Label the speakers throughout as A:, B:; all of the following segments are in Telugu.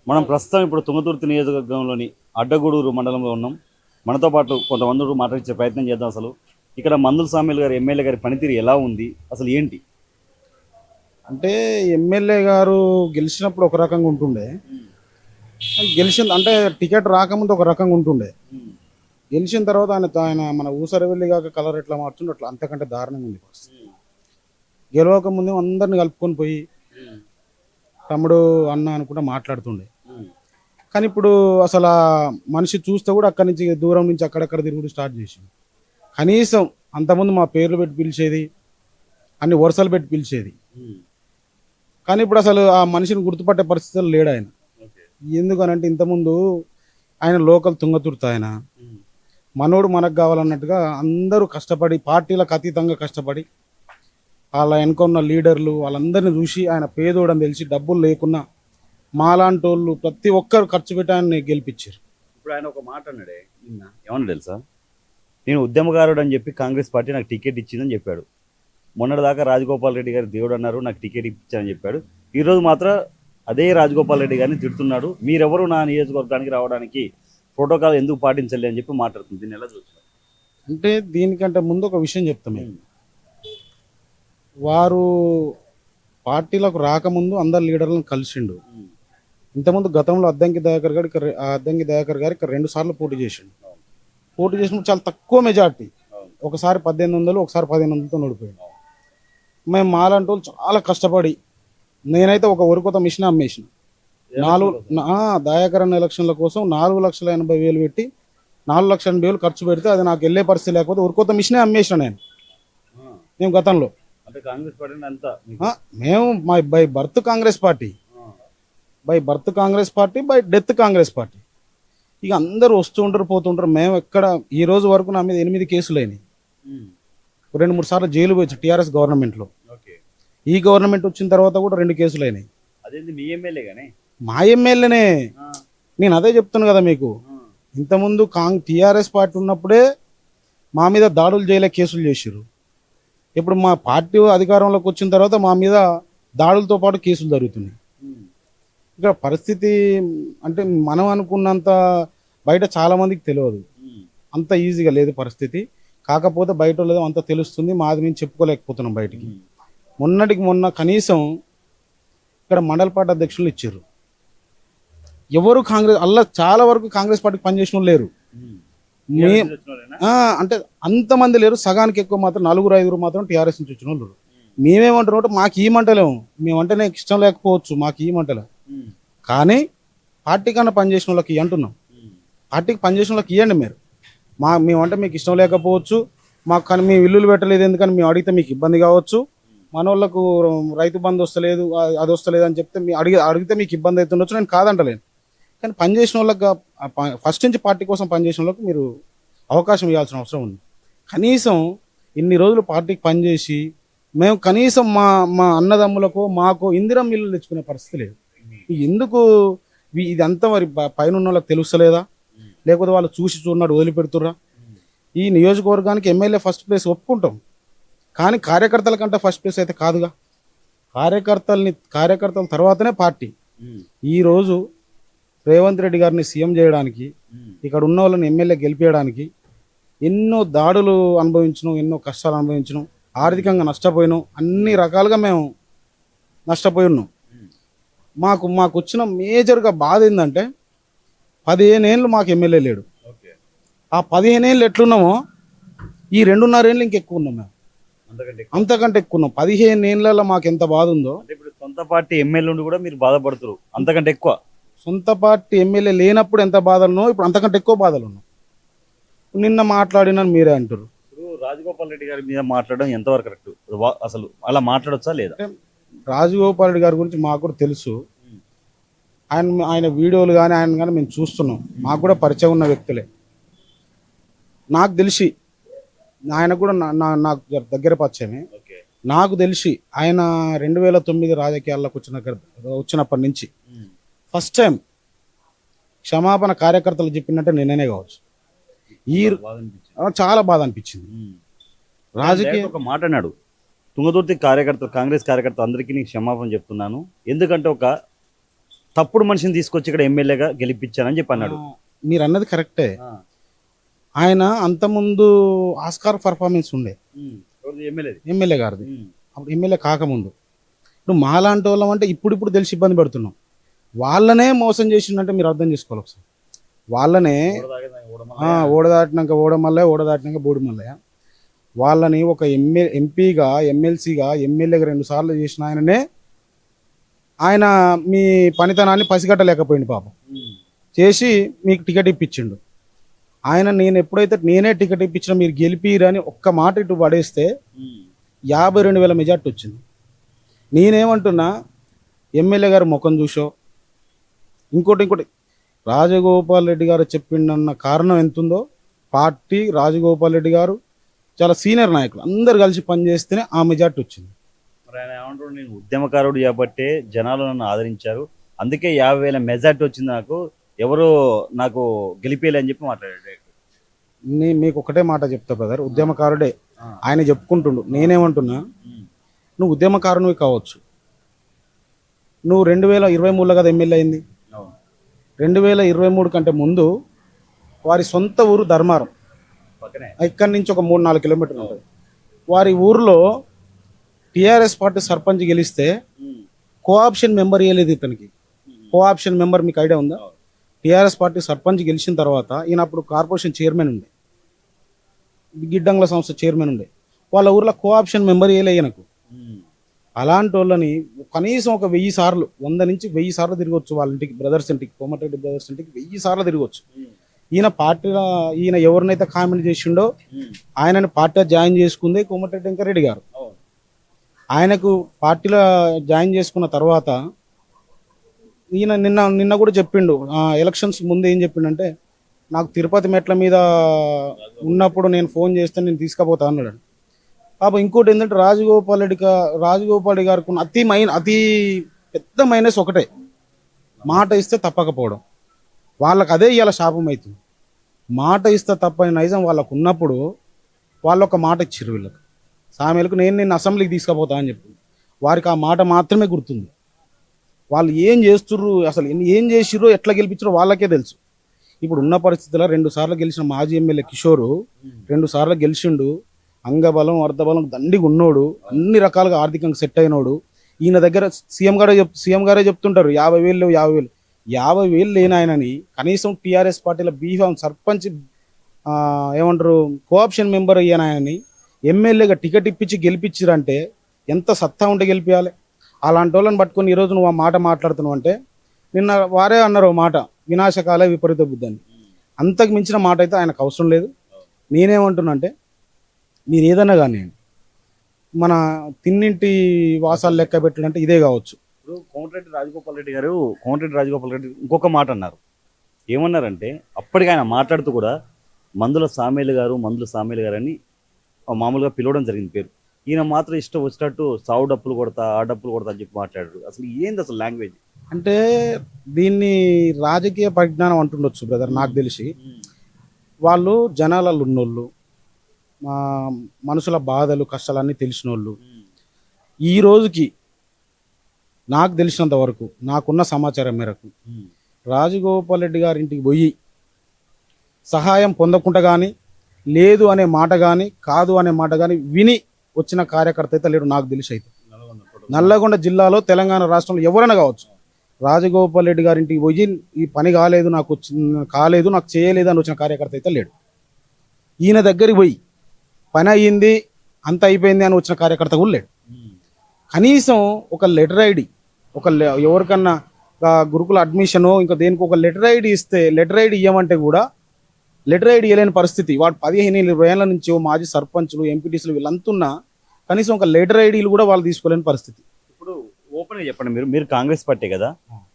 A: మనం ప్రస్తుతం ఇప్పుడు తుంగతుర్తి నియోజకవర్గంలోని అడ్డగూడూరు మండలంలో ఉన్నాం. మనతో పాటు కొంతమంది మాట్లాడించే ప్రయత్నం చేద్దాం. అసలు ఇక్కడ మందుల సామ్యుల్ గారు ఎమ్మెల్యే గారి పనితీరు ఎలా ఉంది, అసలు ఏంటి?
B: అంటే ఎమ్మెల్యే గారు గెలిచినప్పుడు ఒక రకంగా ఉంటుండే, గెలిచిన అంటే టికెట్ రాకముందు ఒక రకంగా ఉంటుండే, గెలిచిన తర్వాత ఆయన మన ఊసరవెల్లి కాక కలర్ ఎట్లా మార్చుండే అట్లా అంతకంటే దారుణంగా ఉంది పరిస్థితి. గెలవక ముందు అందరిని కలుపుకొని పోయి తమ్ముడు అన్న అనుకుంటా మాట్లాడుతుండే. కానీ ఇప్పుడు అసలు ఆ మనిషి చూస్తే కూడా అక్కడి నుంచి దూరం నుంచి అక్కడక్కడ తిరుగుడు స్టార్ట్ చేసింది. కనీసం అంతకుముందు మా పేర్లు పెట్టి పిలిచేది, అన్ని వరుసలు పెట్టి పిలిచేది. కానీ ఇప్పుడు అసలు ఆ మనిషిని గుర్తుపట్టే పరిస్థితులు లేడు ఆయన. ఎందుకనంటే ఇంతకుముందు ఆయన లోకల్ తుంగతుర్తి, ఆయన మనోడు మనకు కావాలన్నట్టుగా అందరూ కష్టపడి పార్టీలకు అతీతంగా కష్టపడి వాళ్ళ వెనుక ఉన్న లీడర్లు వాళ్ళందరినీ చూసి ఆయన పేదోడని తెలిసి డబ్బులు లేకున్నా మాలాంటి వాళ్ళు ప్రతి ఒక్కరు ఖర్చు పెట్టి ఆయన్ని గెలిపించారు.
A: ఇప్పుడు ఆయన ఒక మాట అన్నాడే నిన్న, ఏమన్నా తెలుసా? నేను ఉద్యమకారుడు అని చెప్పి కాంగ్రెస్ పార్టీ నాకు టికెట్ ఇచ్చిందని చెప్పాడు. మొన్నటిదాకా రాజగోపాల్ రెడ్డి గారు దేవుడు అన్నారు, నాకు టికెట్ ఇచ్చారని చెప్పాడు. ఈరోజు మాత్రం అదే రాజగోపాల్ రెడ్డి గారిని తిడుతున్నాడు. మీరెవరు నా నియోజకవర్గానికి రావడానికి ప్రోటోకాల్ ఎందుకు పాటించలే అని చెప్పి మాట్లాడుతుంది. దీన్ని ఎలా చూస్తారు?
B: అంటే దీనికంటే ముందు ఒక విషయం చెప్తాం మేము. వారు పార్టీలకు రాకముందు అందరు లీడర్లను కలిసిండు. ఇంతకుముందు గతంలో అద్దంకి దయాకర్ గారు ఇక్కడ 2 సార్లు పోటీ చేసిండు. పోటీ చేసినప్పుడు చాలా తక్కువ మెజార్టీ, ఒకసారి 1800, ఒకసారి 1500తో ఓడిపోయాడు. మేము మాలాంటి వాళ్ళు చాలా కష్టపడి, నేనైతే ఒక వరికొత్త మిషన్ అమ్మేసిన. దయాకర్ అన్న ఎలక్షన్ల కోసం 4,80,000 పెట్టి 4,80,000 ఖర్చు పెడితే అది నాకు వెళ్ళే పరిస్థితి లేకపోతే వరికొత్త మిషనే అమ్మేసిన మేము గతంలో.
A: అంటే కాంగ్రెస్ పార్టీ అంతా
B: మేము by birth Congress party, by death Congress party. ఇక అందరూ వస్తూ ఉంటారు, పోతుంటారు. మేము ఎక్కడ ఈ రోజు వరకు నా మీద 8 కేసులు అయినాయి. 2-3 సార్లు జైలు పోయి టీఆర్ఎస్ గవర్నమెంట్లో. ఈ గవర్నమెంట్ వచ్చిన తర్వాత కూడా 2 కేసులు అయినాయి.
A: అదేంటి మీ ఎమ్మెల్యే గానే?
B: మా ఎమ్మెల్యేనే. నేను అదే చెప్తున్నా కదా మీకు. ఇంతకుముందు టీఆర్ఎస్ పార్టీ ఉన్నప్పుడే మా మీద దాడులు చేయలే కేసులు చేసిర్రు. ఇప్పుడు మా పార్టీ అధికారంలోకి వచ్చిన తర్వాత మా మీద దాడులతో పాటు కేసులు జరుగుతున్నాయి. ఇక్కడ పరిస్థితి అంటే మనం అనుకున్నంత బయట చాలా మందికి తెలియదు, అంత ఈజీగా లేదు పరిస్థితి. కాకపోతే బయట లేదో అంత తెలుస్తుంది, మాది మేము చెప్పుకోలేకపోతున్నాం బయటికి. మొన్నటికి మొన్న కనీసం ఇక్కడ మండల పార్టీ అధ్యక్షులు ఇచ్చారు. ఎవరు కాంగ్రెస్ అలా చాలా వరకు కాంగ్రెస్ పార్టీకి పనిచేసిన లేరు. అంటే అంతమంది లేరు, సగానికి ఎక్కువ మాత్రం 4-5 మాత్రం టీఆర్ఎస్ నుంచి వచ్చిన వాళ్ళు. మేమేమంటున్నాం అంటే మాకు ఈ మంటలేము, మేమంటే నాకు ఇష్టం లేకపోవచ్చు, మాకు ఈ మంటలే. కానీ పార్టీ కన్నా పనిచేసిన వాళ్ళకి అంటున్నాం, పార్టీకి పనిచేసిన వాళ్ళకి ఇవ్వండి మీరు. మేమంటే మీకు ఇష్టం లేకపోవచ్చు, మాకు కానీ మేము ఇల్లులు పెట్టలేదు ఎందుకని మేము అడిగితే మీకు ఇబ్బంది కావచ్చు, మన వాళ్ళకు రైతు బంధు వస్తలేదు, అది వస్తలేదు అని చెప్తే అడిగితే మీకు ఇబ్బంది అవుతుండొచ్చు, నేను కాదంటలేను. కానీ పనిచేసిన వాళ్ళకి ఫస్ట్ నుంచి పార్టీ కోసం పనిచేసిన వాళ్ళకి మీరు అవకాశం ఇవ్వాల్సిన అవసరం ఉంది. కనీసం ఇన్ని రోజులు పార్టీకి పనిచేసి మేము కనీసం మా అన్నదమ్ములకు మాకు ఇందిరం ఇల్లు తెచ్చుకునే పరిస్థితి లేదు. ఎందుకు ఇదంతా మరి పైన ఉన్న వాళ్ళకి తెలుస్తలేదా, లేకపోతే వాళ్ళు చూసి చూడన్నాడు వదిలిపెడుతుర్రా? ఈ నియోజకవర్గానికి ఎమ్మెల్యే ఫస్ట్ ప్లేస్ ఒప్పుకుంటాం, కానీ కార్యకర్తల కంటే ఫస్ట్ ప్లేస్ అయితే కాదుగా. కార్యకర్తల తర్వాతనే పార్టీ. ఈరోజు రేవంత్ రెడ్డి గారిని సీఎం చేయడానికి, ఇక్కడ ఉన్న వాళ్ళని ఎమ్మెల్యే గెలిపించడానికి ఎన్నో దాడులు అనుభవించడం, ఎన్నో కష్టాలు అనుభవించడం, ఆర్థికంగా నష్టపోయినాం, అన్ని రకాలుగా మేము నష్టపోయి ఉన్నాం. మాకు వచ్చిన మేజర్గా బాధ ఏంటంటే 15 ఏళ్ళు మాకు ఎమ్మెల్యే లేడు. ఆ 15 ఏళ్ళు ఎట్లున్నామో ఈ 2.5 ఏళ్ళు ఇంకెక్కువ ఉన్నాం మేము, అంతకంటే ఎక్కువ ఉన్నాం. 15 ఏళ్ళలో మాకు ఎంత బాధ ఉందో.
A: ఇప్పుడు సొంత పార్టీ ఎమ్మెల్యే ఉండి కూడా మీరు బాధపడుతున్నారు, అంతకంటే ఎక్కువ.
B: సొంత పార్టీ ఎమ్మెల్యే లేనప్పుడు ఎంత బాధలు ఉన్నావు, ఇప్పుడు అంతకంటే ఎక్కువ బాధలు ఉన్నాం. నిన్న మాట్లాడినని మీరే అంటారు.
A: ఇప్పుడు రాజగోపాల్ రెడ్డి గారి మీద మాట్లాడడం ఎంతవరకు కరెక్ట్? అసలు అలా మాట్లాడొచ్చా లేదా?
B: రాజగోపాల్ రెడ్డి గారి గురించి మాకు కూడా తెలుసు. ఆయన వీడియోలు కానీ ఆయన కానీ మేము చూస్తున్నాం, మాకు కూడా పరిచయం ఉన్న వ్యక్తులే. నాకు తెలిసి ఆయన కూడా నాకు దగ్గర పరిచయమే. నాకు తెలిసి ఆయన 2009 రాజకీయాల్లోకి వచ్చినప్పటి నుంచి ఫస్ట్ టైం క్షమాపణ కార్యకర్తలు చెప్పినట్టే నేనే కావచ్చు. చాలా బాధ అనిపించింది.
A: రాజకీయ ఒక మాట అన్నాడు, తుంగతుర్తి కార్యకర్త కాంగ్రెస్ కార్యకర్త అందరికీ నీకు క్షమాపణ చెప్తున్నాను, ఎందుకంటే ఒక తప్పుడు మనిషిని తీసుకొచ్చి ఇక్కడ ఎమ్మెల్యేగా గెలిపించానని చెప్పి అన్నాడు.
B: మీరు అన్నది కరెక్టే. ఆయన అంతకుముందు ఆస్కార్ పర్ఫార్మెన్స్ ఉండే ఎమ్మెల్యే గారిది, అప్పుడు ఎమ్మెల్యే కాకముందు. ఇప్పుడు మాలాంటి వాళ్ళం అంటే ఇప్పుడు తెలిసి ఇబ్బంది పడుతున్నాం. వాళ్ళనే మోసం చేసిందంటే మీరు అర్థం చేసుకోవాలి ఒకసారి. వాళ్ళనే ఓడదాటినాక ఓడదాటినాక బోడిమల్లయ్య వాళ్ళని ఒక ఎంపీగా ఎమ్మెల్సీగా ఎమ్మెల్యేగా 2 సార్లు చేసిన ఆయననే ఆయన మీ పనితనాన్ని పసిగట్టలేకపోయింది పాపం. చేసి మీకు టికెట్ ఇప్పించిండు. ఆయన నేనే టికెట్ ఇప్పించిన మీరు గెలిపిరని ఒక్క మాట ఇటు పడేస్తే 52,000 మెజార్టీ వచ్చింది. నేనేమంటున్నా, ఎమ్మెల్యే గారు ముఖం చూసో ఇంకోటి రాజగోపాల్ రెడ్డి గారు చెప్పిండన్న కారణం ఎంతుందో, పార్టీ రాజగోపాల్ రెడ్డి గారు చాలా సీనియర్ నాయకులు అందరు కలిసి పనిచేస్తేనే ఆ మెజార్టీ వచ్చింది.
A: మరి ఆయన ఏమంటారు, నేను ఉద్యమకారుడు కాబట్టే జనాలు నన్ను ఆదరించారు, అందుకే 50,000 మెజార్టీ వచ్చింది, ఎవరు నాకు గెలిపేయాలి అని చెప్పి మాట్లాడాడు.
B: మీకు ఒకటే మాట చెప్తా బ్రదర్, ఉద్యమకారుడే ఆయన చెప్పుకుంటుండు. నేనేమంటున్నా, నువ్వు ఉద్యమకారునివి కావచ్చు, నువ్వు 2023లో కదా ఎమ్మెల్యే అయింది. 2023 కంటే ముందు వారి సొంత ఊరు ధర్మారం, ఇక్కడి నుంచి ఒక 3-4 కిలోమీటర్లు ఉంటుంది. వారి ఊర్లో టిఆర్ఎస్ పార్టీ సర్పంచ్ గెలిస్తే కోఆప్షన్ మెంబర్ ఇవ్వలేదు ఇతనికి. కోఆప్షన్ మెంబర్ మీకు ఐడియా ఉందా? టిఆర్ఎస్ పార్టీ సర్పంచ్ గెలిచిన తర్వాత ఈయన అప్పుడు కార్పొరేషన్ చైర్మన్ ఉండే, గిడ్డంగుల సంస్థ చైర్మన్ ఉండే, వాళ్ళ ఊర్లో కోఆప్షన్ మెంబర్ ఇవ్వలే ఈయనకు. అలాంటి వాళ్ళని కనీసం ఒక 1000 సార్లు 100 నుంచి 1000 సార్లు తిరగవచ్చు వాళ్ళ ఇంటికి, బ్రదర్స్ ఇంటికి, కోమటిరెడ్డి బ్రదర్స్ ఇంటికి 1000 సార్లు తిరగవచ్చు. ఈయన పార్టీలో ఈయన ఎవరినైతే కామెంట్ చేసిండో ఆయనని పార్టీలో జాయిన్ చేసుకుంది కోమటిరెడ్డి వెంకరెడ్డి గారు. ఆయనకు పార్టీలో జాయిన్ చేసుకున్న తర్వాత ఈయన నిన్న కూడా చెప్పిండు, ఎలక్షన్స్ ముందు ఏం చెప్పిండంటే, నాకు తిరుపతి మెట్ల మీద ఉన్నప్పుడు నేను ఫోన్ చేస్తే నేను తీసుకుపోతా అన్నాడు. పాపం ఇంకోటి ఏంటంటే, రాజగోపాల్ రెడ్డి గారికి ఉన్న అతి పెద్ద మైనస్ ఒకటే, మాట ఇస్తే తప్పకపోవడం. వాళ్ళకి అదే ఇవాళ శాపం అవుతుంది. మాట ఇస్తే తప్పని నైజం వాళ్ళకు ఉన్నప్పుడు వాళ్ళు ఒక మాట ఇచ్చిర్రు వీళ్ళకి, సామెలకు నేను అసెంబ్లీకి తీసుకుపోతా అని చెప్పి. వారికి ఆ మాట మాత్రమే గుర్తుంది. వాళ్ళు ఏం చేస్తుర్రు, అసలు ఏం చేసిర్రో ఎట్లా గెలిపించారో వాళ్ళకే తెలుసు. ఇప్పుడు ఉన్న పరిస్థితుల్లో 2 సార్లు గెలిచిన మాజీ ఎమ్మెల్యే కిషోరు 2 సార్లు గెలిచిండు. అంగబలం అర్ధబలం దండిగా ఉన్నోడు, అన్ని రకాలుగా ఆర్థికంగా సెట్ అయినోడు. ఈయన దగ్గర సీఎం గారే చెప్తుంటారు 50,000 లేని ఆయనని కనీసం టీఆర్ఎస్ పార్టీలో బీఫామ్ సర్పంచ్ ఏమంటారు కోఆప్షన్ మెంబర్ అయ్యాను ఆయనని ఎమ్మెల్యేగా టికెట్ ఇప్పించి గెలిపించారంటే ఎంత సత్తా ఉంటే గెలిపించాలి. అలాంటి వాళ్ళని పట్టుకొని ఈరోజు నువ్వు ఆ మాట మాట్లాడుతున్నావు అంటే, నిన్న వారే అన్నారు మాట, వినాశకాలే విపరీత బుద్ధి అని. అంతకు మించిన మాట అయితే ఆయనకు అవసరం లేదు. నేనేమంటున్నా అంటే, మీరు ఏదన్నా కానీ మన తిన్నింటి వాసాలు లెక్క పెట్టాలంటే ఇదే కావచ్చు.
A: ఇప్పుడు కోమటిరెడ్డి రాజగోపాల్ రెడ్డి ఇంకొక మాట అన్నారు. ఏమన్నారంటే, అప్పటికి ఆయన మాట్లాడుతూ కూడా మందుల సామేలు గారు అని మామూలుగా పిలవడం జరిగింది పేరు. ఈయన మాత్రం ఇష్టం వచ్చినట్టు సావు డప్పులు కొడతా ఆ డప్పులు కొడతా అని చెప్పి మాట్లాడారు. అసలు ఏంది అసలు లాంగ్వేజ్
B: అంటే? దీన్ని రాజకీయ పరిజ్ఞానం అంటుండొచ్చు బ్రదర్. నాకు తెలిసి వాళ్ళు జనాలలో ఉన్నోళ్ళు, మనుషుల బాధలు కష్టాలన్నీ తెలిసిన వాళ్ళు. ఈ రోజుకి నాకు తెలిసినంత వరకు, నాకున్న సమాచారం మేరకు, రాజగోపాల్ రెడ్డి గారి ఇంటికి పోయి సహాయం పొందకుండా కానీ, లేదు అనే మాట కానీ, కాదు అనే మాట కానీ విని వచ్చిన కార్యకర్త అయితే లేడు నాకు తెలిసి. అయితే నల్లగొండ జిల్లాలో తెలంగాణ రాష్ట్రంలో ఎవరైనా కావచ్చు, రాజగోపాల్ రెడ్డి గారి ఇంటికి పోయి ఈ పని కాలేదు నాకు చేయలేదు అని వచ్చిన కార్యకర్త అయితే లేడు. ఈయన దగ్గరికి పోయి పని అయ్యింది అంత అయిపోయింది అని వచ్చిన కార్యకర్త కూడా లేడు. కనీసం ఒక లెటర్ ఐడి, ఎవరికన్నా గురుకుల అడ్మిషను ఇంకా దేనికి ఒక లెటర్ ఐడి ఇస్తే, లెటర్ ఐడి ఇవ్వమంటే కూడా లెటర్ ఐడి ఇవ్వలేని పరిస్థితి. వాడు 15-20 ఏళ్ల నుంచి మాజీ సర్పంచులు, ఎంపీటీసీలు వీళ్ళంతున్నా కనీసం ఒక లెటర్ ఐడీలు కూడా వాళ్ళు తీసుకోలేని పరిస్థితి.
A: ఇప్పుడు ఓపెన్ గా చెప్పండి, మీరు కాంగ్రెస్ పార్టీ కదా,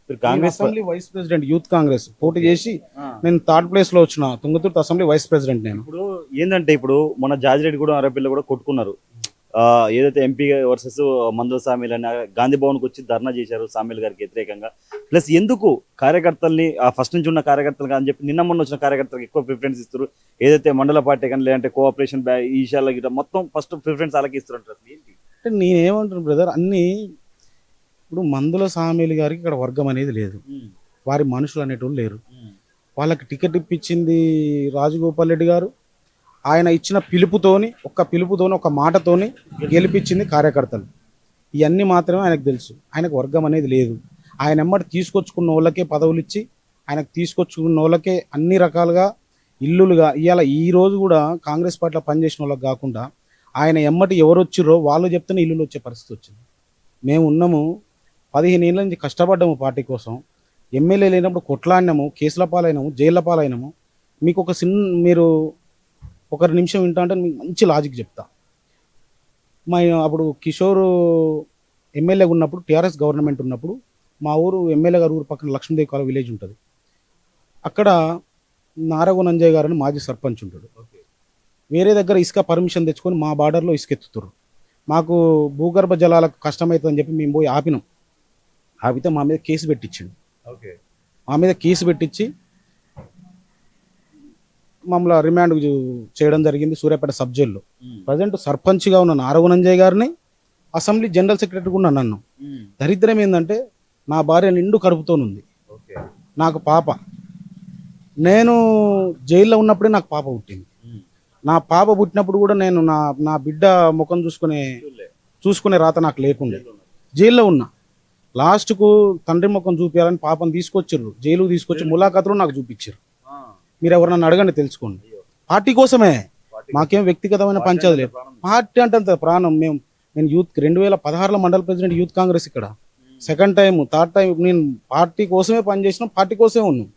A: మీరు Congress
B: assembly vice president, youth Congress పోటీ చేసి నేను 3rd ప్లేస్ లో వచ్చిన తుంగతుర్తి అసెంబ్లీ వైస్ ప్రెసిడెంట్ నేను.
A: ఇప్పుడు ఏంటంటే, ఇప్పుడు మన జాజిరెడ్డి కూడా అరపిల్ల కూడా కొట్టుకున్నారు. ఏదైతే ఎంపీ వర్సెస్ మందుల సామీల్ అని గాంధీ భవన్కి వచ్చి ధర్నా చేశారు సామీల్ గారికి వ్యతిరేకంగా. ప్లస్ ఎందుకు కార్యకర్తల్ని ఫస్ట్ నుంచి ఉన్న కార్యకర్తలు అని చెప్పి నిన్న మొన్న వచ్చిన కార్యకర్తలకు ఎక్కువ ప్రిఫరెన్స్ ఇస్తారు. ఏదైతే మండల పార్టీ కానీ లేదంటే కోఆపరేషన్ ఈ విషయాల్లో మొత్తం ఫస్ట్ ప్రిఫరెన్స్ అలాగే ఇస్తారు.
B: అంటే నేనేమంటున్నాను బ్రదర్, అన్ని ఇప్పుడు మందుల సామీలు గారికి ఇక్కడ వర్గం అనేది లేదు, వారి మనుషులు అనేటోళ్ళు లేరు. వాళ్ళకి టికెట్ ఇప్పించింది రాజగోపాల్ రెడ్డి గారు. ఆయన ఇచ్చిన పిలుపుతోని ఒక మాటతోని గెలిపించింది కార్యకర్తలు. ఇవన్నీ మాత్రమే ఆయనకు తెలుసు. ఆయనకు వర్గం అనేది లేదు. ఆయన ఎమ్మటి తీసుకొచ్చుకున్న వాళ్ళకే పదవులు ఇచ్చి, ఆయనకు తీసుకొచ్చుకున్న వాళ్ళకే అన్ని రకాలుగా ఇల్లులుగా ఇవాళ ఈ రోజు కూడా కాంగ్రెస్ పార్టీలో పనిచేసిన వాళ్ళకి కాకుండా ఆయన ఎమ్మటి ఎవరు వచ్చిర్రో వాళ్ళు చెప్తేనే ఇల్లులు వచ్చే పరిస్థితి వచ్చింది. మేము ఉన్నాము 15 ఏళ్ళ నుంచి కష్టపడ్డాము పార్టీ కోసం. ఎమ్మెల్యే లేనప్పుడు కొట్లాడినాము, కేసుల పాలైనాము, జైళ్ళ పాలైనాము. మీకు మీరు ఒక నిమిషం వింటా అంటే మీకు మంచి లాజిక్ చెప్తా. మా అప్పుడు కిషోర్ ఎమ్మెల్యేగా ఉన్నప్పుడు, టీఆర్ఎస్ గవర్నమెంట్ ఉన్నప్పుడు, మా ఊరు ఎమ్మెల్యే గారు ఊరు పక్కన లక్ష్మీదేవి కాల విలేజ్ ఉంటుంది. అక్కడ నారగో నంజయ్య గారు అని మాజీ సర్పంచ్ ఉంటాడు. వేరే దగ్గర ఇసుక పర్మిషన్ తెచ్చుకొని మా బార్డర్లో ఇసుక ఎత్తుతారు. మాకు భూగర్భ జలాలకు కష్టమవుతుందని చెప్పి మేము పోయి ఆపినాం. ఆపితే మా మీద కేసు పెట్టించిండు. మా మీద కేసు పెట్టించి మమ్మల్ని రిమాండ్ చేయడం జరిగింది సూర్యాపేట సబ్ జైల్లో. ప్రజెంట్ సర్పంచ్గా ఉన్న నారగో నంజయ్య గారిని, అసెంబ్లీ జనరల్ సెక్రటరీ కూడా నన్ను. దరిద్రం ఏంటంటే నా భార్య నిండు కడుపుతోనుంది, నాకు పాప. నేను జైల్లో ఉన్నప్పుడే నాకు పాప పుట్టింది. నా పాప పుట్టినప్పుడు కూడా నేను నా బిడ్డ ముఖం చూసుకునే రాత నాకు లేకుండే. జైల్లో ఉన్నా. లాస్ట్కు తండ్రి ముఖం చూపించాలని పాపను తీసుకొచ్చారు, జైలుకు తీసుకొచ్చి ములాఖాతులు నాకు చూపించారు. మీరు ఎవరన్నా అడగండి, తెలుసుకోండి. పార్టీ కోసమే, మాకేం వ్యక్తిగతమైన పంచాయతీ లేదు. పార్టీ అంటే ప్రాణం. నేను యూత్ 2016లో మండల ప్రెసిడెంట్ యూత్ కాంగ్రెస్, ఇక్కడ సెకండ్ టైం థర్డ్ టైం నేను పార్టీ కోసమే పనిచేసిన, పార్టీ కోసమే ఉన్నాం.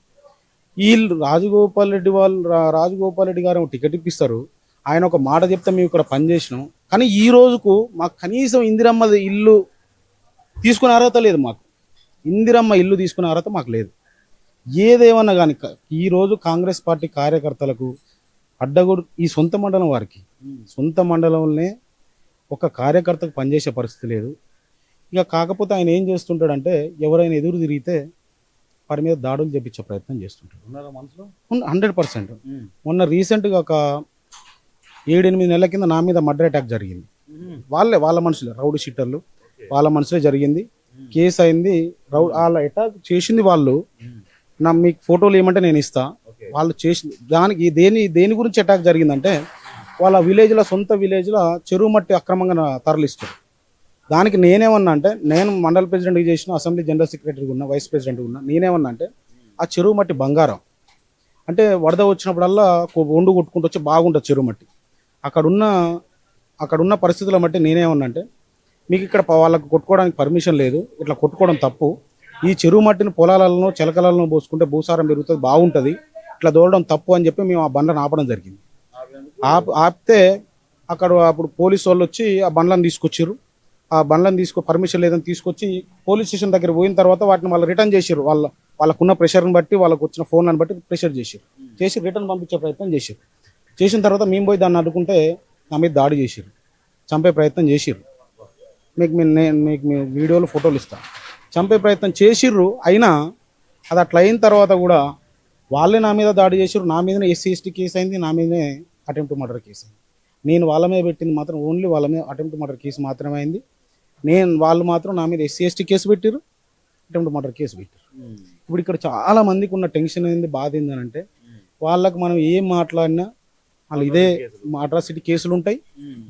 B: వీళ్ళు రాజగోపాల్ రెడ్డి గారు టికెట్ ఇప్పిస్తారు, ఆయన ఒక మాట చెప్తే మేము ఇక్కడ పనిచేసినాం. కానీ ఈ రోజుకు మాకు కనీసం ఇందిరమ్మ ఇల్లు తీసుకునే అర్హత లేదు. మాకు ఇందిరమ్మ ఇల్లు తీసుకునే అర్హత మాకు లేదు. ఏదేమన్నా కానీ ఈరోజు కాంగ్రెస్ పార్టీ కార్యకర్తలకు అడ్డగోడు ఈ సొంత మండలం వారికి, సొంత మండలంలోనే ఒక కార్యకర్తకు పనిచేసే పరిస్థితి లేదు. ఇక కాకపోతే ఆయన ఏం చేస్తుంటాడంటే, ఎవరైనా ఎదురు తిరిగితే వారి మీద దాడులు చేపించే ప్రయత్నం చేస్తుంటాడు. 100%. మొన్న రీసెంట్గా ఒక 7-8 నెలల కింద నా మీద మర్డర్ అటాక్ జరిగింది. వాళ్ళ మనుషులే, రౌడీ షీటర్లు, వాళ్ళ మనుషులే జరిగింది. కేసు అయింది. వాళ్ళ అటాక్ చేసింది వాళ్ళు. మీకు ఫోటోలు ఏమంటే నేను ఇస్తా. వాళ్ళు చేసింది దానికి దేని గురించి అటాక్ జరిగిందంటే, వాళ్ళ విలేజ్లో, సొంత విలేజ్లో చెరువు మట్టి అక్రమంగా తరలిస్తారు. దానికి నేనేమన్నా అంటే, నేను మండల ప్రెసిడెంట్గా చేసిన, అసెంబ్లీ జనరల్ సెక్రటరీగా ఉన్నా, వైస్ ప్రెసిడెంట్గా ఉన్నా, నేనేమన్నా అంటే ఆ చెరువు మట్టి బంగారం. అంటే వరద వచ్చినప్పుడల్లా ఒండు కొట్టుకుంటూ వచ్చి బాగుంటుంది చెరువు మట్టి. అక్కడున్న పరిస్థితుల మట్టి నేనేమన్నా అంటే, మీకు ఇక్కడ వాళ్ళకు కొట్టుకోవడానికి పర్మిషన్ లేదు, ఇట్లా కొట్టుకోవడం తప్పు. ఈ చెరువు మట్టిని పొలాలలో, చిలకలలో పోసుకుంటే భూసారం పెరుగుతుంది, బాగుంటుంది, ఇట్లా దూరడం తప్పు అని చెప్పి మేము ఆ బండ్లను ఆపడం జరిగింది. ఆపితే అప్పుడు పోలీసు వాళ్ళు వచ్చి ఆ బండ్లను తీసుకొచ్చారు. ఆ బండ్లను పర్మిషన్ లేదని తీసుకొచ్చి పోలీస్ స్టేషన్ దగ్గర పోయిన తర్వాత వాటిని వాళ్ళు రిటర్న్ చేశారు. వాళ్ళకున్న ప్రెషర్ని బట్టి, వాళ్ళకు వచ్చిన ఫోన్లను బట్టి ప్రెషర్ చేసి రిటర్న్ పంపించే ప్రయత్నం చేశారు. చేసిన తర్వాత మేము పోయి దాన్ని అడ్డుకుంటే నా మీద దాడి చేశారు, చంపే ప్రయత్నం చేసిర్రు. మీకు వీడియోలు, ఫోటోలు ఇస్తాను. చంపే ప్రయత్నం చేసిర్రు. అయినా అది అట్లా అయిన తర్వాత కూడా వాళ్ళే నా మీద దాడి చేసిర్రు. నా మీదనే SC/ST కేసు అయింది, నా మీదనే అటెంప్ట్ మర్డర్ కేసు అయింది. నేను వాళ్ళ మీద పెట్టింది మాత్రం ఓన్లీ వాళ్ళ మీద అటెంప్ట్ మర్డర్ కేసు మాత్రమే అయింది. వాళ్ళు మాత్రం నా మీద SC/ST కేసు పెట్టారు, అటెంప్ట్ మర్డర్ కేసు పెట్టారు. ఇప్పుడు ఇక్కడ చాలా మందికి ఉన్న టెన్షన్ ఏంది, బాధ ఏంటంటే, వాళ్ళకి మనం ఏం మాట్లాడినా వాళ్ళు ఇదే అట్రాసిటీ కేసులు ఉంటాయి,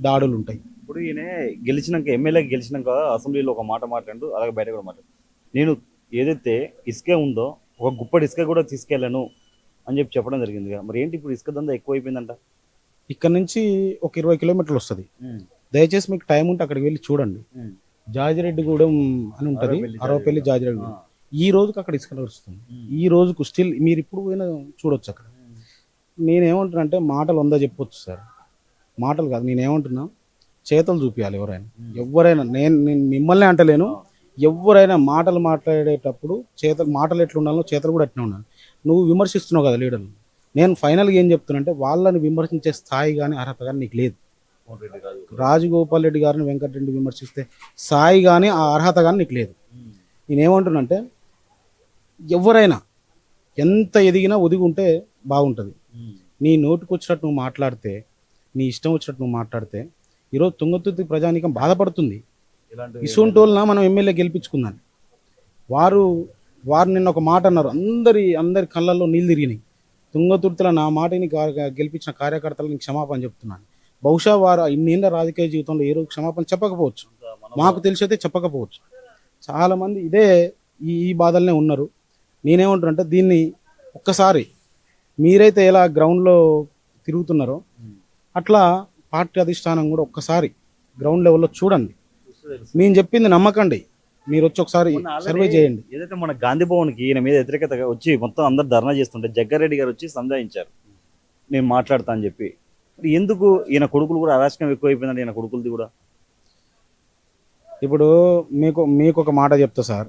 B: దాడులు ఉంటాయి.
A: ఇప్పుడు ఈయన ఎమ్మెల్యే గెలిచినాక అసెంబ్లీలో ఒక మాట మాట్లాడు, అలాగే బయట కూడా మాట్లాడు. నేను ఏదైతే ఇసుక ఉందో ఒక గుప్పటి ఇసుక కూడా తీసుకెళ్ళాను అని చెప్పడం జరిగింది. మరి ఏంటి ఇప్పుడు ఇసుక దందా ఎక్కువైపోయిందంట?
B: ఇక్కడ నుంచి ఒక 20 కిలోమీటర్లు వస్తుంది. దయచేసి మీకు టైం ఉంటే అక్కడికి వెళ్ళి చూడండి. జాజిరెడ్డిగూడెం అని ఉంటుంది, అరవపల్లి జాజిరెడ్డిగూడెం. ఈ రోజుకి అక్కడ ఇసుక నడుస్తుంది. ఈ రోజుకు స్టిల్ మీరు ఇప్పుడు పోయినా చూడొచ్చు అక్కడ. నేనేమంటున్నా, మాటలు ఉందా చెప్పొచ్చు సార్, మాటలు కాదు. నేనేమంటున్నా, చేతలు చూపించాలి ఎవరైనా. నేను మిమ్మల్ని అంటలేను, ఎవరైనా మాటలు మాట్లాడేటప్పుడు మాటలు ఎట్లా ఉండాలో చేతలు కూడా అట్లా ఉండాలి. నువ్వు విమర్శిస్తున్నావు కదా లీడర్లు, నేను ఫైనల్గా ఏం చెప్తున్నా అంటే, వాళ్ళని విమర్శించే స్థాయి కానీ అర్హత కానీ నీకు లేదు. రాజగోపాల్ రెడ్డి గారిని, వెంకటరెడ్డి విమర్శిస్తే స్థాయి కానీ ఆ అర్హత కానీ నీకు లేదు. నేనేమంటున్నా అంటే, ఎవరైనా ఎంత ఎదిగినా ఒదిగి ఉంటే బాగుంటుంది. నీ నోటికి వచ్చినట్టు నువ్వు మాట్లాడితే, నీ ఇష్టం వచ్చినట్టు నువ్వు మాట్లాడితే, ఈరోజు తుంగతుర్తి ప్రజానీకం బాధపడుతుంది. ఇసుంటోళ్ళన మనం ఎమ్మెల్యే గెలిపించుకుందాం. వారు నిన్న ఒక మాట అన్నారు, అందరి కళ్ళల్లో నీళ్ళు తిరిగినాయి. తుంగతుర్తిలో నా మాటని గెలిపించిన కార్యకర్తలకు క్షమాపణ చెప్తున్నాను. బహుశా వారు ఇన్నేళ్ల రాజకీయ జీవితంలో ఏ రోజు క్షమాపణ చెప్పకపోవచ్చు, మాకు తెలిసి అయితే చెప్పకపోవచ్చు. చాలామంది ఇదే ఈ బాధలనే ఉన్నారు. నేనేమంటున్నానంటే దీన్ని ఒక్కసారి మీరైతే ఎలా గ్రౌండ్లో తిరుగుతున్నారో అట్లా పార్టీ అధిష్టానం కూడా ఒక్కసారి గ్రౌండ్ లెవెల్లో చూడండి. నేను చెప్పింది నమ్మకండి, మీరు వచ్చి ఒకసారి సర్వే చేయండి.
A: ఏదైతే మన గాంధీ భవన్కి ఈయన మీద వ్యతిరేకత వచ్చి మొత్తం అందరు ధర్నా చేస్తుంటే జగ్గారెడ్డి గారు వచ్చి సంజాయించారు, నేను మాట్లాడతా అని చెప్పి. మరి ఎందుకు ఈయన కొడుకులు కూడా అరాచకం ఎక్కువైపోయిందండి, ఈయన కొడుకులది కూడా.
B: ఇప్పుడు మీకు ఒక మాట చెప్తా సార్,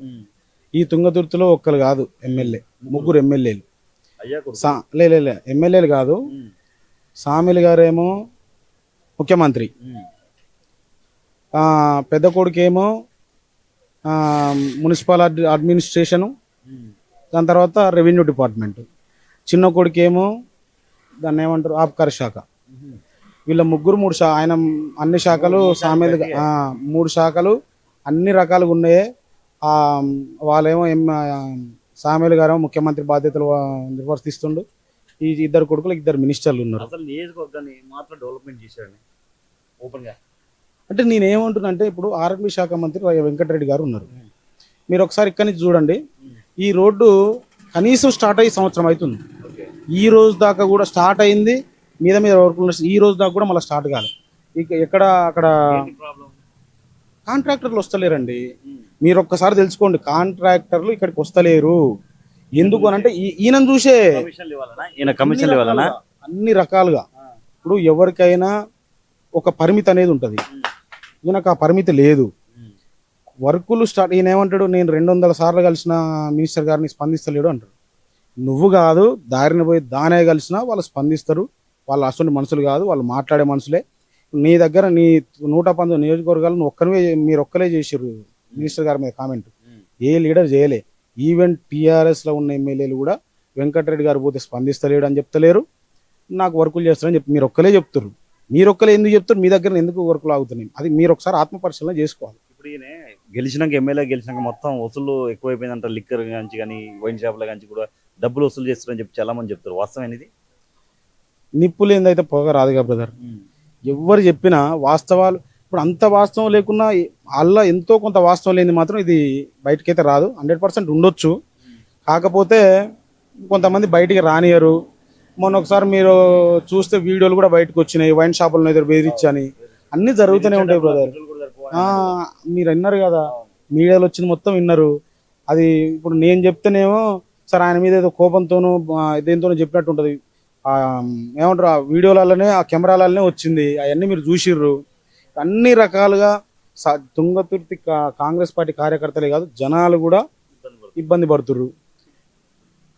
B: ఈ తుంగతుర్తిలో ఒక్కరు కాదు ఎమ్మెల్యే, ముగ్గురు ఎమ్మెల్యేలు.
A: అయ్యా
B: లే ఎమ్మెల్యేలు కాదు, సామిల్ గారేమో ముఖ్యమంత్రి, పెద్ద కొడుకేమో మున్సిపల్ అడ్మినిస్ట్రేషను, దాని తర్వాత రెవెన్యూ డిపార్ట్మెంట్, చిన్న కొడుకేమో దాన్ని ఏమంటారు ఆబ్కారీ శాఖ. వీళ్ళ ముగ్గురు ఆయన అన్ని శాఖలు సామేలుగా 3 శాఖలు అన్ని రకాలుగా ఉన్నాయి. వాళ్ళేమో సామేలు గారేమో ముఖ్యమంత్రి బాధ్యతలు నిర్వర్తిస్తుండు. ఈ ఇద్దరు కొడుకులు 2 మినిస్టర్లు ఉన్నారు.
A: అసలు నియోజకవర్గాన్ని మాత్రం డెవలప్మెంట్ చేశారని ఓపెన్గా.
B: అంటే నేనేమంటున్నా అంటే ఇప్పుడు ఆర్ఎండ్బి శాఖ మంత్రి వెంకటరెడ్డి గారు ఉన్నారు. మీరు ఒకసారి ఇక్కడి నుంచి చూడండి, ఈ రోడ్డు కనీసం స్టార్ట్ అయ్యి సంవత్సరం అవుతుంది. ఈ రోజు దాకా కూడా స్టార్ట్ అయింది, మీద వర్క్ ఈ రోజు దాకా కూడా మళ్ళీ స్టార్ట్ కాదు. ఇక అక్కడ కాంట్రాక్టర్లు వస్తలేరండి. మీరు ఒక్కసారి తెలుసుకోండి, కాంట్రాక్టర్లు ఇక్కడికి వస్తలేరు. ఎందుకు అని అంటే ఈయనను చూసే అన్ని రకాలుగా. ఇప్పుడు ఎవరికైనా ఒక పరిమితి అనేది ఉంటుంది, ఈయనకు ఆ పరిమితి లేదు. వర్కులు స్టార్ట్, ఈయన ఏమంటాడు, నేను 200 సార్లు కలిసిన మినిస్టర్ గారిని స్పందిస్తలేడు అంటాడు. నువ్వు కాదు, దారిని పోయి దానే కలిసినా వాళ్ళు స్పందిస్తారు. వాళ్ళు అసలు మనుషులు కాదు, వాళ్ళు మాట్లాడే మనుషులే. నీ దగ్గర నీ 119 నియోజకవర్గాలు మీరు ఒక్కలే చేసారు మినిస్టర్ గారి మీద కామెంట్. ఏ లీడర్ చేయలే. ఈవెన్ టీఆర్ఎస్లో ఉన్న ఎమ్మెల్యేలు కూడా వెంకటరెడ్డి గారు పోతే స్పందిస్తలేడు అని చెప్తలేరు, నాకు వర్కులు చేస్తారని చెప్పి మీరు ఒక్కలే చెప్తారు. మీరు ఒక్కలే ఎందుకు చెప్తారు, మీ దగ్గర ఎందుకు వర్కులు ఆగుతున్నాయి, అది మీరు ఒకసారి ఆత్మపరిశీలన చేసుకోవాలి.
A: ఇప్పుడు ఈయన గెలిచినాక ఎమ్మెల్యే గెలిచినాక మొత్తం వసూలు ఎక్కువైపోయిందంట. లిక్కర్ నుంచి కానీ వైన్ షాప్ల నుంచి కూడా డబ్బులు వసూలు చేస్తారని చెప్పి చాలా మంది చెప్తారు. వాస్తవం అనేది
B: నిప్పులు ఏందైతే పొగ రాదుగా బ్రదర్. ఎవరు చెప్పినా వాస్తవాలు, ఇప్పుడు అంత వాస్తవం లేకున్నా అలా ఎంతో కొంత వాస్తవం లేని మాత్రం ఇది బయటకైతే రాదు. 100% ఉండొచ్చు, కాకపోతే కొంతమంది బయటికి రానియరు. మొన్న ఒకసారి మీరు చూస్తే వీడియోలు కూడా బయటకు వచ్చినాయి, వైన్ షాపులను ఎదురు బెదిరించని. అన్నీ జరుగుతూనే ఉంటాయి బ్రదర్. మీరు విన్నారు కదా, మీడియాలో వచ్చింది మొత్తం విన్నారు. అది ఇప్పుడు నేను చెప్తేనేమో సార్ ఆయన మీద ఏదో కోపంతోనూ దేంతోనూ చెప్పినట్టు ఉంటుంది. ఏమంటారు, ఆ వీడియోలలోనే ఆ కెమెరాలనే వచ్చింది, అవన్నీ మీరు చూసిర్రు. అన్ని రకాలుగా తుంగతుర్తి కాంగ్రెస్ పార్టీ కార్యకర్తలే కాదు, జనాలు కూడా ఇబ్బంది పడుతుర్రు.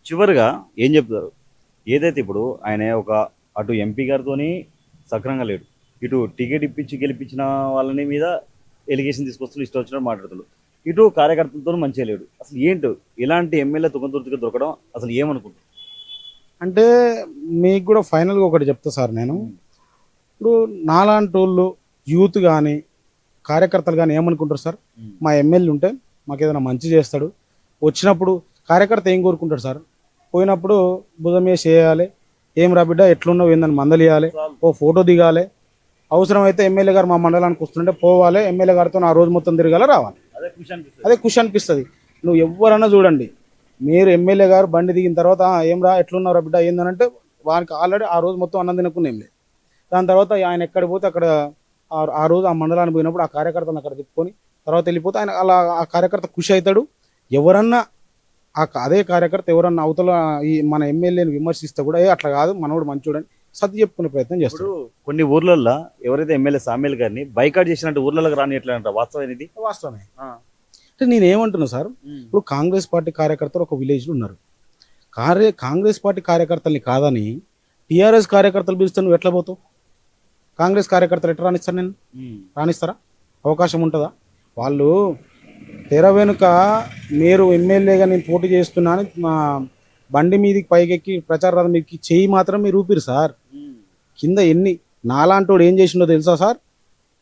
A: చివరిగా ఏం చెప్తారు, ఏదైతే ఇప్పుడు ఆయన ఒక అటు ఎంపీ గారితోని సక్రంగా లేడు, ఇటు టికెట్ ఇప్పించి గెలిపించిన వాళ్ళని మీద ఎలిగేషన్ తీసుకొస్తూ ఇష్టం వచ్చినట్టు మాట్లాడుతున్నారు, ఇటు కార్యకర్తలతో మంచిగా లేడు. అసలు ఏంటో ఇలాంటి ఎమ్మెల్యే తుంగతుర్తిగా దొరకడం అసలు ఏమనుకుంటారు?
B: అంటే మీకు కూడా ఫైనల్గా ఒకటి చెప్తా సార్, నేను ఇప్పుడు నాలాంటి వాళ్ళు యూత్ కానీ కార్యకర్తలు కానీ ఏమనుకుంటారు సార్, మా ఎమ్మెల్యే ఉంటే మాకు ఏదైనా మంచి చేస్తాడు, వచ్చినప్పుడు కార్యకర్త ఏం కోరుకుంటాడు సార్, పోయినప్పుడు భుజం వేసి చేయాలి, ఏం రా బిడ్డ ఎట్లున్నావు ఏందని మందలియాలి, ఓ ఫోటో దిగాలి, అవసరమైతే ఎమ్మెల్యే గారు మా మండలానికి వస్తుంటే పోవాలి, ఎమ్మెల్యే గారితో ఆ రోజు మొత్తం తిరగాల రావాలి. అదే ఖుషి అనిపిస్తుంది. నువ్వు ఎవరన్నా చూడండి, మీరు ఎమ్మెల్యే గారు బండి దిగిన తర్వాత ఏం రా ఎట్లున్నారా బిడ్డ ఏందనంటే వానికి ఆల్రెడీ ఆ రోజు మొత్తం అన్నం తినకుండా ఏం లేదు. దాని తర్వాత ఆయన ఎక్కడికి పోతే అక్కడ ఆ రోజు ఆ మండలానికి పోయినప్పుడు ఆ కార్యకర్తను అక్కడ తిప్పుకొని తర్వాత వెళ్ళిపోతే ఆయన అలా ఆ కార్యకర్త ఖుషి అవుతాడు. ఎవరన్నా అదే కార్యకర్త ఎవరన్నా అవతల ఈ మన ఎమ్మెల్యేని విమర్శిస్తే కూడా అట్లా కాదు మనోడు మంచోడని సర్ది చెప్పుకునే ప్రయత్నం చేస్తాడు.
A: కొన్ని ఊర్లలో ఎవరైతే ఎమ్మెల్యే సామేల్ గారిని బైకాట్ చేసినట్టు ఊర్లలోకి రాని ఎట్లా అంటారు, వాస్తవం అనేది?
B: వాస్తవమే. అంటే నేను ఏమంటున్నా సార్, ఇప్పుడు కాంగ్రెస్ పార్టీ కార్యకర్తలు ఒక విలేజ్లో ఉన్నారు, కాంగ్రెస్ పార్టీ కార్యకర్తల్ని కాదని టీఆర్ఎస్ కార్యకర్తలు పిలిస్తే నువ్వు ఎట్లా పోతావు? కాంగ్రెస్ కార్యకర్తలు ఎట్లా రాణిస్తారు? నేను రాణిస్తారా? అవకాశం ఉంటుందా? వాళ్ళు తెర వెనుక మీరు ఎమ్మెల్యేగా నేను పోటీ చేస్తున్నాను మా బండి మీదకి పైకెక్కి ప్రచార రథం మీదకి చెయ్యి మాత్రం మీరు ఊపిరు సార్. కింద ఎన్ని నాలాంటోడు ఏం చేసిండో తెలుసా సార్?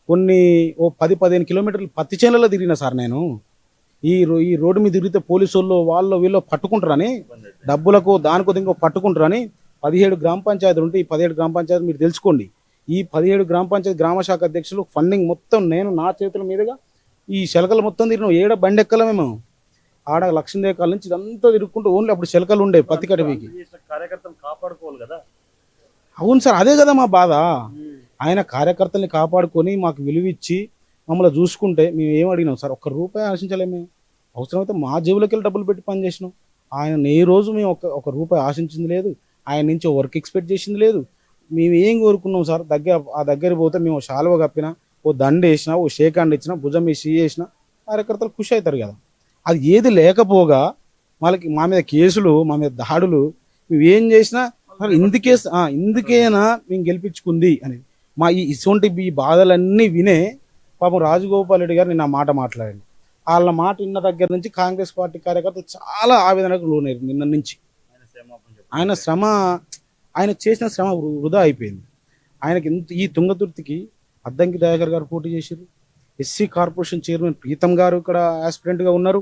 B: కొన్ని ఓ 10-15 కిలోమీటర్లు పత్తి చేనులలో తిరిగిన సార్ నేను. ఈ రోడ్డు మీద తిరిగితే పోలీసు వాళ్ళు వీళ్ళు పట్టుకుంటారని, డబ్బులకు దానికో దీనికో పట్టుకుంటారని 17 గ్రామ పంచాయతీలు ఉంటే ఈ 17 గ్రామ పంచాయతీలు మీరు తెలుసుకోండి. ఈ 17 గ్రామ పంచాయతీ గ్రామ శాఖ అధ్యక్షులు ఫండింగ్ మొత్తం నేను నా చేతుల మీదుగా ఈ శెలకలు మొత్తం తిరిగినాం. ఏడ బండి ఎక్కలే మేము. ఆడ లక్ష్మీదేవికాల నుంచి ఇదంతా తిరుగుకుంటూ ఓన్లీ అప్పుడు శెలకలు ఉండే పత్తి కటివికి.
A: కార్యకర్తలు కాపాడుకోవాలి కదా.
B: అవును సార్, అదే కదా మా బాధ. ఆయన కార్యకర్తల్ని కాపాడుకొని మాకు విలువిచ్చి మమ్మల్ని చూసుకుంటే మేము ఏం అడిగినాం సార్? ఒక్క రూపాయి ఆశించలేము. అవసరమైతే మా జేబులోకి వెళ్ళి డబ్బులు పెట్టి పని చేసినాం. ఆయన ఏ రోజు మేము ఒక రూపాయి ఆశించింది లేదు. ఆయన నుంచి వర్క్ ఎక్స్పెక్ట్ చేసింది లేదు. మేము ఏం కోరుకున్నాం సార్? ఆ దగ్గర పోతే మేము శాలువ కప్పినా, ఓ దండ వేసినా, ఓ షేక్ హ్యాండ్ ఇచ్చినా, భుజం వేసి వేసినా కార్యకర్తలు ఖుషి అవుతారు కదా. అది ఏది లేకపోగా వాళ్ళకి మా మీద కేసులు, మా మీద దాడులు, మేము ఏం చేసినా ఇందుకేనా మేము గెలిపించుకుంది అని మా ఇటువంటి ఈ బాధలన్నీ వినే పాపం రాజగోపాల్ రెడ్డి గారు నిన్న మాట మాట్లాడండి. వాళ్ళ మాట విన్న దగ్గర నుంచి కాంగ్రెస్ పార్టీ కార్యకర్తలు చాలా ఆవేదనకు లోనయ్యారు. నిన్న నుంచి ఆయన శ్రమ, ఆయన చేసిన శ్రమ వృధా అయిపోయింది. ఆయనకి ఈ తుంగతుర్తికి అద్దంకి దయాకర్ గారు పోటీ చేశారు. ఎస్సీ కార్పొరేషన్ చైర్మన్ ప్రీతం గారు ఇక్కడ యాస్పిరెంట్గా ఉన్నారు.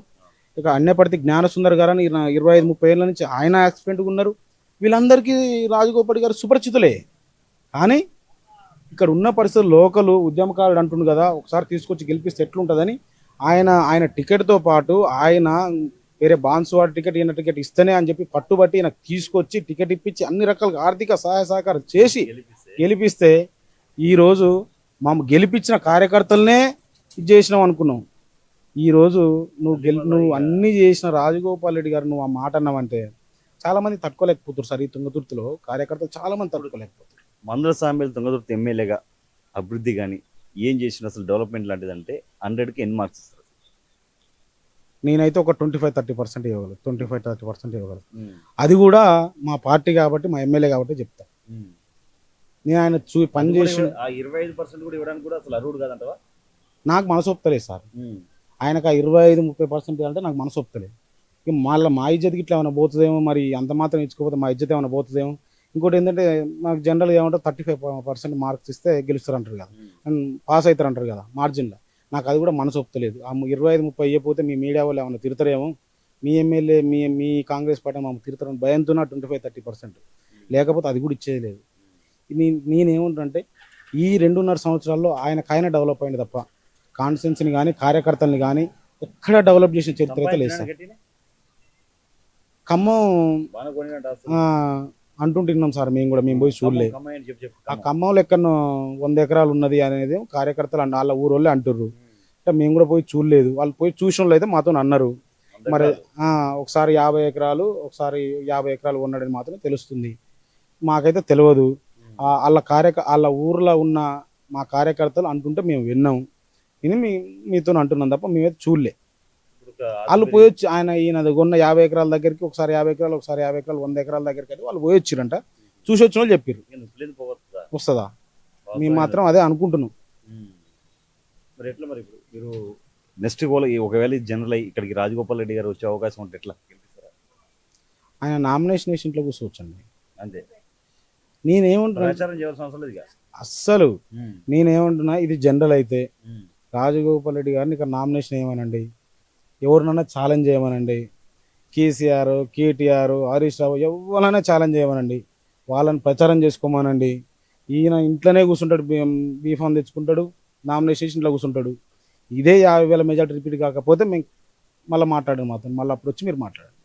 B: ఇక అన్నపర్తి జ్ఞానసుందర్ గారు అని 25-30 ఏళ్ళ నుంచి ఆయన యాస్పిరెంట్గా ఉన్నారు. వీళ్ళందరికీ రాజగోపాల్ గారు సుపరిచితులే. కానీ ఇక్కడ ఉన్న పరిస్థితులు లోకలు ఉద్యమకారుడు అంటుండు కదా, ఒకసారి తీసుకొచ్చి గెలిపిస్తే ఎట్లుంటుందని ఆయన టికెట్తో పాటు ఆయన వేరే బాన్సువాడ టికెట్, ఈయన టికెట్ ఇస్తేనే అని చెప్పి పట్టుబట్టి ఈయన తీసుకొచ్చి టికెట్ ఇప్పించి అన్ని రకాలుగా ఆర్థిక సహాయ సహకారం చేసి గెలిపిస్తే ఈరోజు గెలిపించిన కార్యకర్తలనే ఇది చేసినాం అనుకున్నాం. ఈరోజు నువ్వు అన్ని చేసిన రాజగోపాల్ రెడ్డి గారు నువ్వు ఆ మాట అన్నావంటే చాలా మంది తట్టుకోలేకపోతారు సార్. ఈ తుంగతుర్తిలో కార్యకర్తలు చాలా మంది తట్టుకోలేకపోతారు.
A: మందుల సాంబేల్ తుంగతుర్తి ఎమ్మెల్యేగా అభివృద్ధి కానీ ఏం చేసిన అసలు డెవలప్మెంట్ లాంటిదంటే 100కి ఎన్ని మార్క్స్ ఇస్తారు?
B: నేనైతే ఒక 25-30% ఇవ్వగలను. 25-30% ఇవ్వగలను. అది కూడా మా పార్టీ కాబట్టి, మా ఎమ్మెల్యే కాబట్టి చెప్తా. నేను ఆయన పని చేసి
A: 25% కూడా ఇవ్వడానికి కూడా అసలు అర్హుడు కాదంటవా?
B: నాకు మనసు ఒప్పుతలేదు సార్. ఆయనకు ఆ 25-30% అంటే నాకు మనసు ఒప్పుతలేదు. ఇక మళ్ళీ మా ఇజ్జతకి ఇట్లా ఏమైనా పోతుందేమో, మరి అంత మాత్రం ఇచ్చుకోకపోతే మా ఇజ్జత్ ఏమైనా పోతుందేమో. ఇంకోటి ఏంటంటే నాకు జనరల్గా ఏమంటే 35% మార్క్స్ ఇస్తే గెలుస్తారు అంటారు కదా, పాస్ అవుతారు అంటారు కదా మార్జిన్లో. నాకు అది కూడా మనసు ఒప్పుతలేదు. ఆ 25-30 ఇవ్వకపోతే మీ మీడియా వాళ్ళు ఏమైనా తిడతారేమో, మీ ఎమ్మెల్యే మీ కాంగ్రెస్ పార్టీ మమ్మల్ని తిడతారని భయంతో 25-30%, లేకపోతే అది కూడా ఇచ్చేది లేదు. నేనేమంటే ఈ 2.5 సంవత్సరాల్లో ఆయనకైనా డెవలప్ అయింది తప్ప కాన్స్టిట్యున్సీని కానీ కార్యకర్తల్ని కానీ ఎక్కడ డెవలప్ చేసిన చరిత్ర అయితే లేదు సార్. ఖమ్మం అంటుంటున్నాం సార్, మేము పోయి చూడలే. ఆ ఖమ్మంలో ఎక్కడో 100 ఎకరాలు ఉన్నది అనేది కార్యకర్తలు వాళ్ళ ఊరోళ్ళే అంటుర్రు. అంటే మేము కూడా పోయి చూడలేదు. వాళ్ళు పోయి చూసిన వాళ్ళు అయితే మాతో అన్నారు. మరి ఒకసారి 50 ఎకరాలు, ఒకసారి 50 ఎకరాలు ఉన్నాడని మాత్రం తెలుస్తుంది. మాకైతే తెలియదు. వాళ్ళ ఊర్లో ఉన్న మా కార్యకర్తలు అంటుంటే మేము విన్నాం. ఇది మీతో అంటున్నాం తప్ప మేమైతే చూడలే. వాళ్ళు పోయొచ్చు, ఈయన కొన్న 50 ఎకరాల దగ్గరికి ఒకసారి 50 ఎకరాలు, ఒకసారి 50 ఎకరాలు, 100 ఎకరాల దగ్గరికి అయితే వాళ్ళు పోయొచ్చిరంట. చూసి వచ్చిన వాళ్ళు చెప్పారు. వస్తుందా? మేము మాత్రం అదే అనుకుంటున్నాం.
A: మరి ఎట్లా మరి మీరు నెక్స్ట్ ఒకవేళ జనరల్ ఇక్కడికి రాజగోపాల్ రెడ్డి గారు వచ్చే అవకాశం ఉంటే ఎట్లా గెలిపిస్తారా?
B: ఆయన నామినేషన్ ఇంట్లో కూర్చోవచ్చండి.
A: అంతే.
B: నేనేమంటున్నా అస్సలు నేనేమంటున్నా, ఇది జనరల్ అయితే రాజగోపాల్ రెడ్డి గారిని ఇక్కడ నామినేషన్ ఏమనండి, ఎవరినైనా ఛాలెంజ్ చేయమనండి. కేసీఆర్, కేటీఆర్, హరీష్ రావు ఎవరైనా ఛాలెంజ్ చేయమనండి. వాళ్ళని ప్రచారం చేసుకోమనండి. ఈయన ఇంట్లోనే కూర్చుంటాడు, బీఫామ్ తెచ్చుకుంటాడు, నామినేషన్ ఇంట్లో కూర్చుంటాడు. ఇదే 50,000 మెజార్టీ రిపీట్ కాకపోతే మేము మళ్ళీ మాట్లాడారు మాత్రం, మళ్ళీ అప్పుడు వచ్చి మీరు మాట్లాడండి.